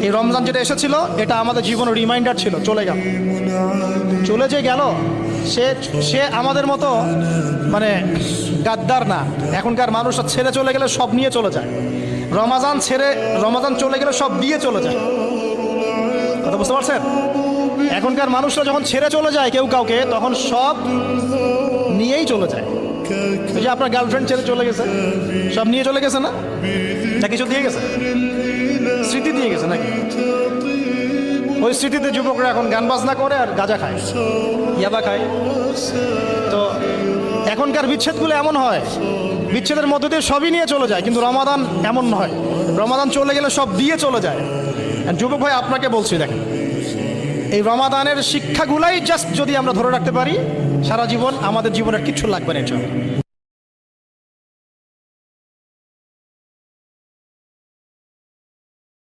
এই রমজান যেটা এসেছিল এটা আমাদের জীবনের রিমাইন্ডার ছিল, চলে গেল, চলে যে গেল সে সে আমাদের মতো মানে গাদ্দার না। এখনকার মানুষরা ছেড়ে চলে গেলে সব নিয়ে চলে যায়, রমাজান চলে গেলে সব দিয়ে চলে যায়। কথা বুঝতে পারছেন? এখনকার মানুষরা যখন ছেড়ে চলে যায় কেউ কাউকে, তখন সব নিয়েই চলে যায়। এই যে আপনার গার্লফ্রেন্ড ছেড়ে চলে গেছে, সব নিয়ে চলে গেছে না? না কিছু দিয়ে গেছে? স্মৃতি দিয়ে গেছে নাকি? ওই স্মৃতিতে যুবকরা এখন গান বাজনা করে আর গাঁজা খায়, ইয়াবা খায়। তো এখনকার বিচ্ছেদগুলো এমন হয়, বিচ্ছেদের মধ্য দিয়ে সবই নিয়ে চলে যায়, কিন্তু রমাদান এমন নয়। রমাদান চলে গেলে সব দিয়ে চলে যায়। যুবক ভাই আপনাকে বলছি, দেখেন এই রমাদানের শিক্ষাগুলাই জাস্ট যদি আমরা ধরে রাখতে পারি, সারা জীবন আমাদের জীবনের কিচ্ছু লাগবে না।